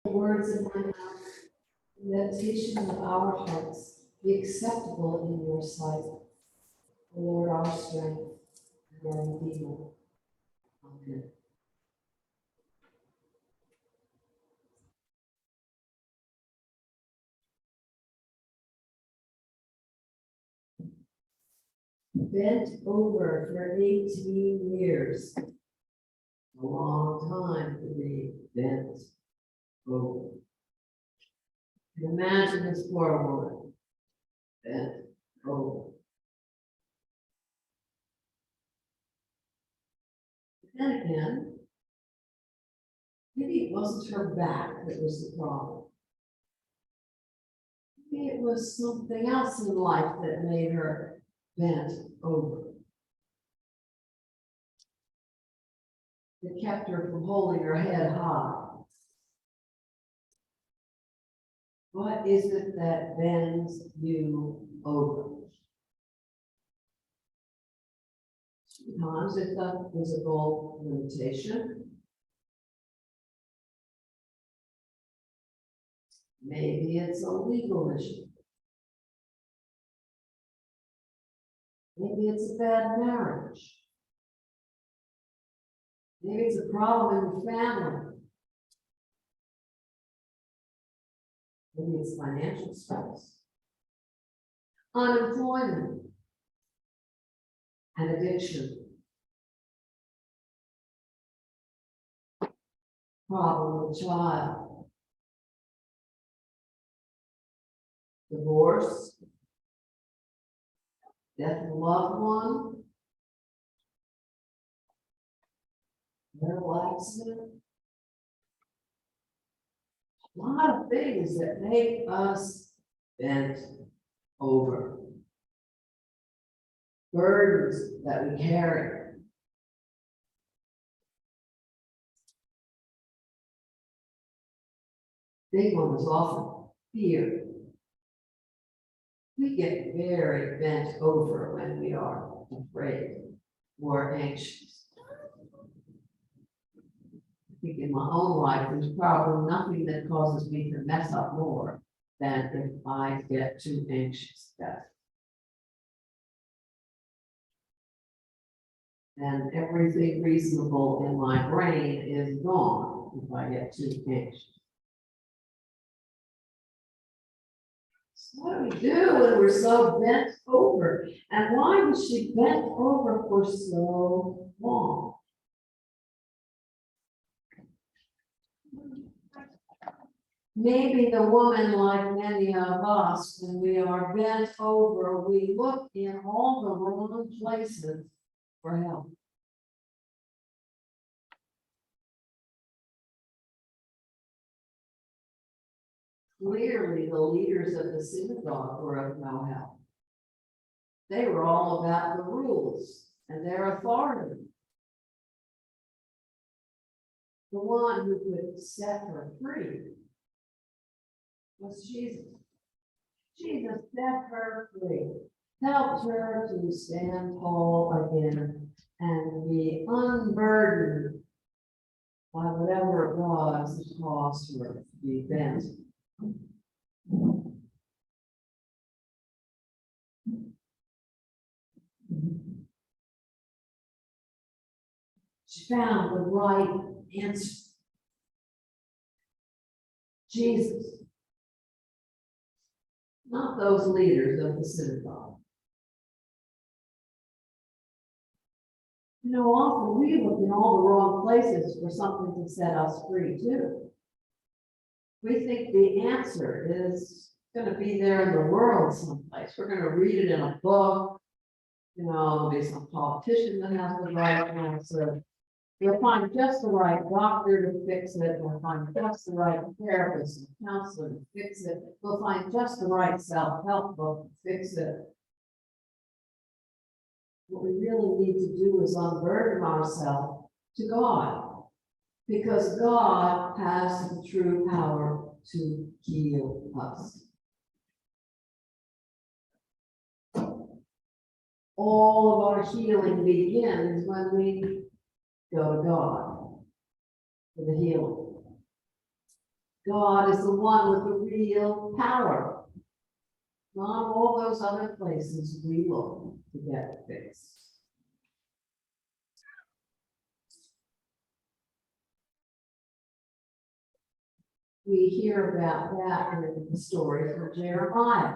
Words in my mouth, meditation of our hearts be acceptable in your sight, O Lord, our strength and our Redeemer. Amen. Bent over for 18 years. A long time to be bent over. And imagine this poor woman bent over. But then again, maybe it wasn't her back that was the problem. Maybe it was something else in life that made her bent over. It kept her from holding her head high. What is it that bends you over? Sometimes it's a physical limitation. Maybe it's a legal issue. Maybe it's a bad marriage. Maybe it's a problem in the family. Maybe it's financial stress, unemployment, and addiction. Problem with a child. Divorce. Death of a loved one. Medical accident. A lot of things that make us bent over. Burdens that we carry. Big one is often fear. We get very bent over when we are afraid or anxious. I think in my own life, there's probably nothing that causes me to mess up more than if I get too anxious. And everything reasonable in my brain is gone if I get too anxious. So what do we do when we're so bent over? And why was she bent over for so long? Maybe the woman, like many of us, when we are bent over, we look in all the wrong places for help. Clearly, the leaders of the synagogue were of no help. They were all about the rules and their authority. The one who could set her free was Jesus. Jesus set her free, helped her to stand tall again and be unburdened by whatever it was that caused her to be bent. She found the right answer. Jesus. Not those leaders of the synagogue. You know, often we look in all the wrong places for something to set us free too. We think the answer is going to be there in the world someplace. We're going to read it in a book. You know, there'll be some politician that has the right answer. We'll find just the right doctor to fix it. We'll find just the right therapist and counselor to fix it. We'll find just the right self-help book to fix it. What we really need to do is unburden ourselves to God, because God has the true power to heal us. All of our healing begins when we go to God for the healing. God is the one with the real power. Not all those other places we look to get fixed. We hear about that in the story from Jeremiah.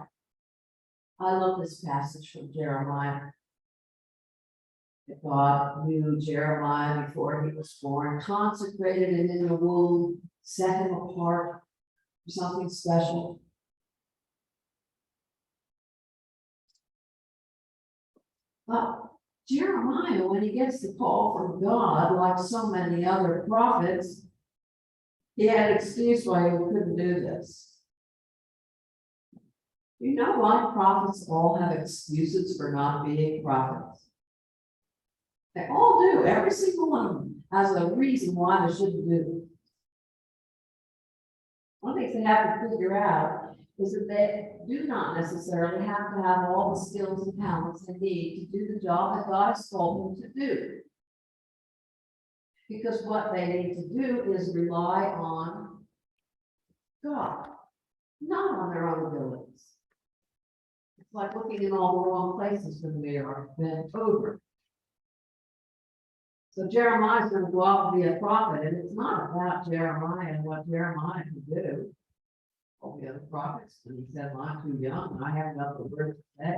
I love this passage from Jeremiah. That God knew Jeremiah before he was born, consecrated him in the womb, set him apart for something special. But Jeremiah, when he gets the call from God, like so many other prophets, he had an excuse why he couldn't do this. You know why prophets all have excuses for not being prophets? They all do. Every single one of them has a reason why they shouldn't do it. One thing they have to figure out is that they do not necessarily have to have all the skills and talents they need to do the job that God has told them to do. Because what they need to do is rely on God, not on their own abilities. It's like looking in all the wrong places when we are bent over. So Jeremiah's going to go out and be a prophet, and it's not about Jeremiah and what Jeremiah can do. All the other prophets, and he said, well, I'm too young, I have nothing words to say.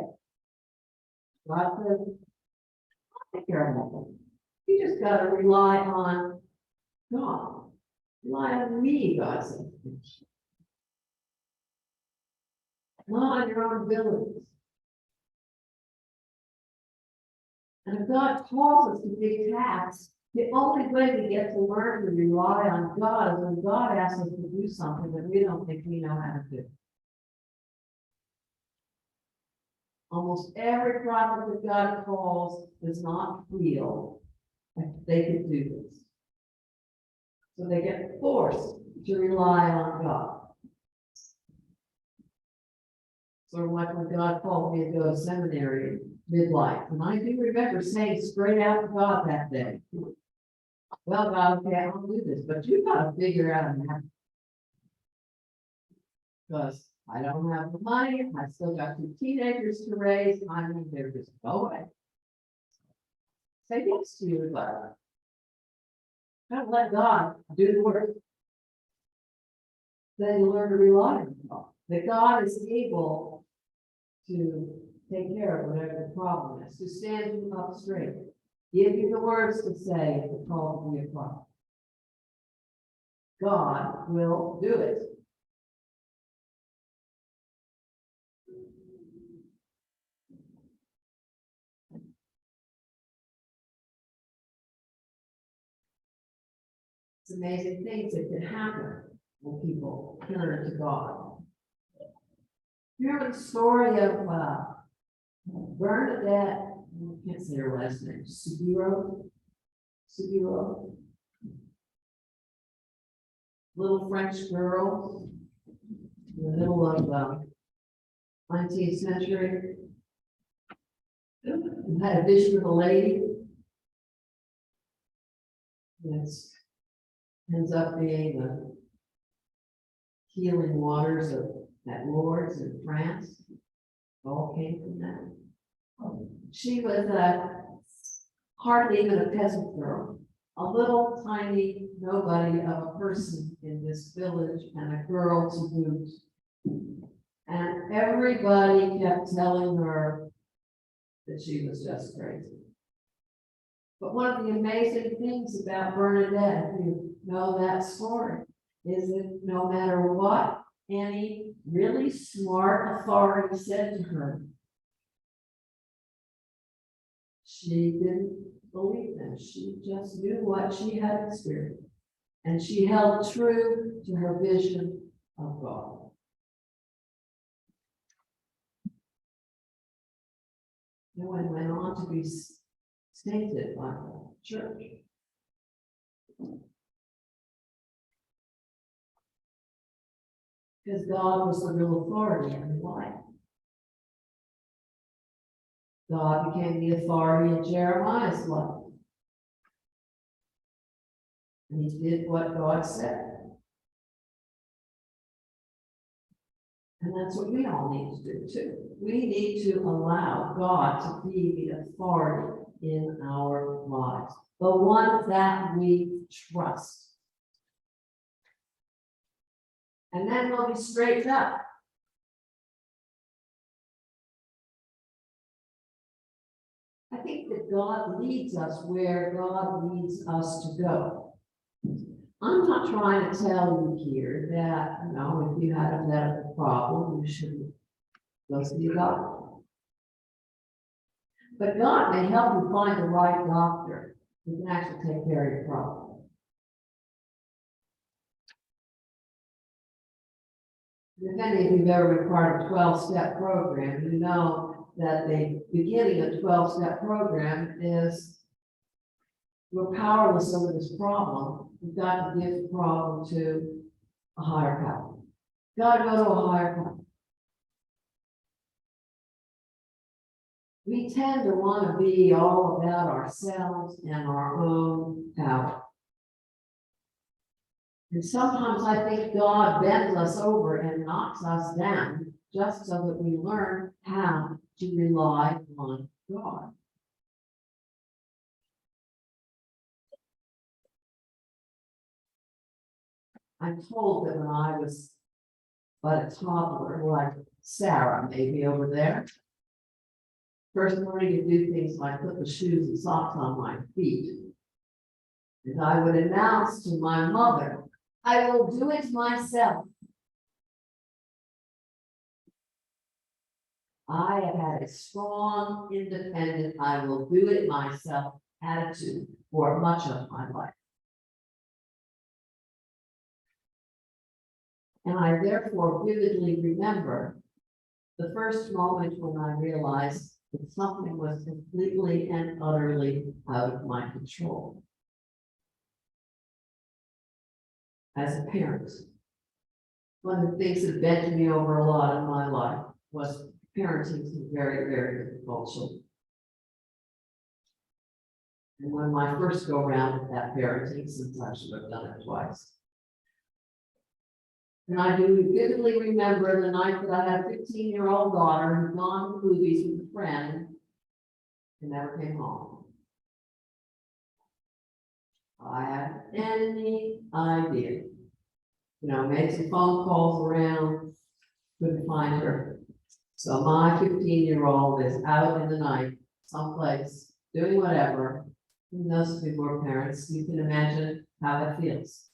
God said, I'll take care of them. You just got to rely on God. Rely on me, God said. Not on your own abilities. And if God calls us to big tasks, the only way we get to learn to rely on God is when God asks us to do something that we don't think we know how to do. Almost every prophet that God calls does not feel like they could do this. So they get forced to rely on God. Sort of like when God called me to go to seminary midlife. And I do remember saying straight out to God that day, well, God, okay, I'll do this, but you've got to figure out a method. Because I don't have the money, I still got 2 teenagers to raise, I mean, they're just no way. Say yes to you, but don't let God do the work. Then you learn to rely on God. That God is able to take care of whatever the problem is, to stand you up straight, give you the words to say if the call to be a prophet. God will do it. It's amazing things that can happen when people turn to God. You remember the story of Bernadette, I can't say her last name, Sugiro, little French girl in the middle of 19th century, who had a vision of a lady that ends up being the healing waters of that Lourdes in France. All came from that. She was hardly even a peasant girl, a little tiny nobody of a person in this village, and a girl to boot. And everybody kept telling her that she was just crazy. But one of the amazing things about Bernadette, if you know that story, is that no matter what any really smart authority said to her, she didn't believe them. She just knew what she had experienced. And she held true to her vision of God. No one went on to be sainted by the church. Because God was the real authority in her life. God became the authority in Jeremiah's life. And he did what God said. And that's what we all need to do too. We need to allow God to be the authority in our lives, the one that we trust. And then we'll be straightened up. I think that God leads us where God leads us to go. I'm not trying to tell you here that, if you had a medical problem, you should go see a doctor. But God may help you find the right doctor who can actually take care of your problem. If any of you have ever been part of a 12-step program, you know that the beginning of a 12-step program is we're powerless over this problem. We've got to give the problem to a higher power. Got to go to a higher power. We tend to want to be all about ourselves and our own power. And sometimes I think God bends us over and knocks us down just so that we learn how to rely on God. I'm told that when I was but a toddler, like Sarah, maybe over there, first learning to do things like put the shoes and socks on my feet, and I would announce to my mother, I will do it myself. I have had a strong, independent, I will do it myself attitude for much of my life. And I therefore vividly remember the first moment when I realized that something was completely and utterly out of my control. As a parent, one of the things that bent me over a lot in my life was parenting some very, very difficult children. And when my first go round with that parenting, since I should have done it twice. And I do vividly remember the night that I had a 15-year-old daughter who'd gone to the movies with a friend and never came home. I had any idea. Made some phone calls around, couldn't find her. So my 15-year-old is out in the night, someplace, doing whatever. And those of you who are parents, you can imagine how that feels.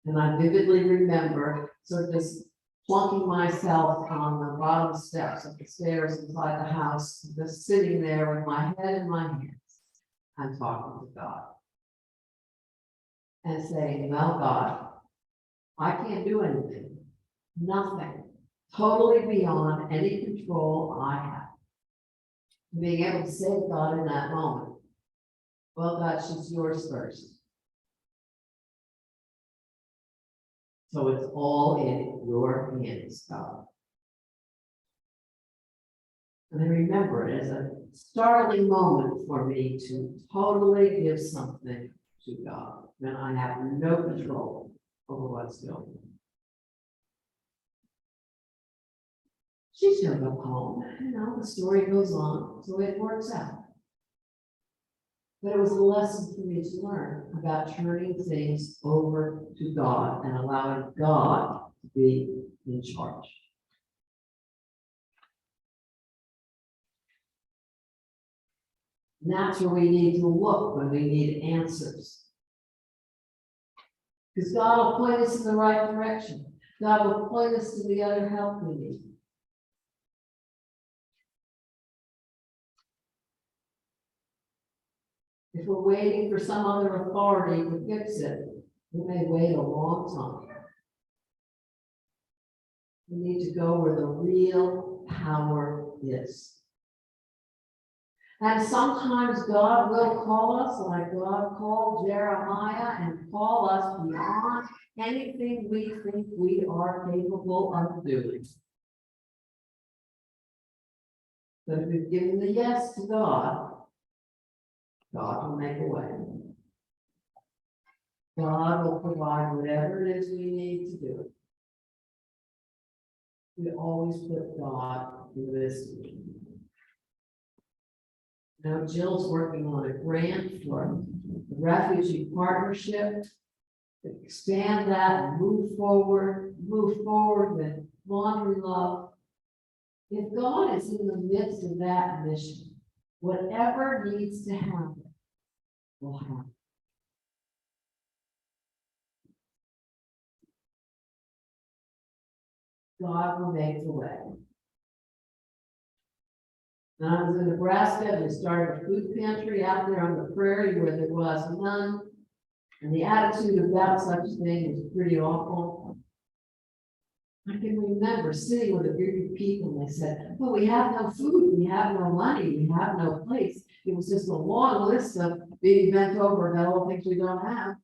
And I vividly remember sort of just plunking myself on the bottom steps of the stairs inside the house, just sitting there with my head in my hands. I'm talking to God. And saying, well, God, I can't do anything. Nothing. Totally beyond any control I have. Being able to say to God in that moment, well, God, she's yours first. So it's all in your hands, God. And I remember it as a startling moment for me to totally give something to God when I have no control over what's going on. She showed up home, the story goes on, so it works out. But it was a lesson for me to learn about turning things over to God and allowing God to be in charge. And that's where we need to look when we need answers. Because God will point us in the right direction. God will point us to the other help we need. If we're waiting for some other authority to fix it, we may wait a long time. We need to go where the real power is. And sometimes God will call us like God called Jeremiah and call us beyond anything we think we are capable of doing. But if we've given the yes to God, God will make a way. God will provide whatever it is we need to do. We always put God in this. Now Jill's working on a grant for the refugee partnership to expand that and move forward with laundry love. If God is in the midst of that mission, whatever needs to happen will happen. God will make the way. When I was in Nebraska, we started a food pantry out there on the prairie where there was none. And the attitude about such a thing was pretty awful. I can remember sitting with a group of people and they said, well, we have no food, we have no money, we have no place. It was just a long list of being bent over about all things we don't have.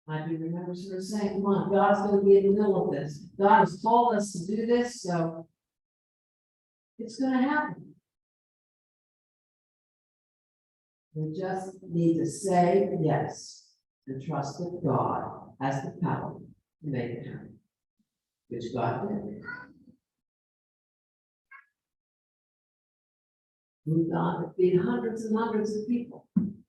I do remember sort of saying, come on, God's going to be in the middle of this. God has told us to do this, so it's going to happen. We just need to say yes and trust that God has the power to make it happen, which God did. Moved on to feed hundreds and hundreds of people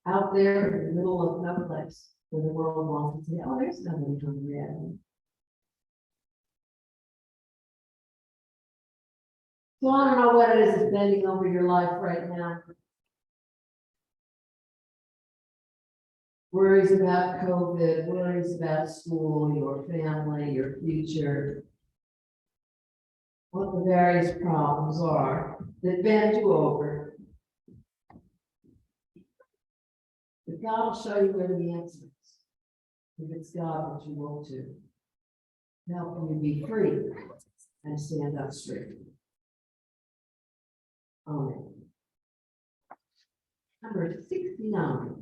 out there in the middle of no place where the world wants to say, oh, there's nobody hungry at me. So I don't know what it is that's bending over your life right now. Worries about COVID, worries about school, your family, your future. What the various problems are that bend you over. But God will show you where the answer is. If it's God that you want to help you be free and stand up straight. Amen. Number 69.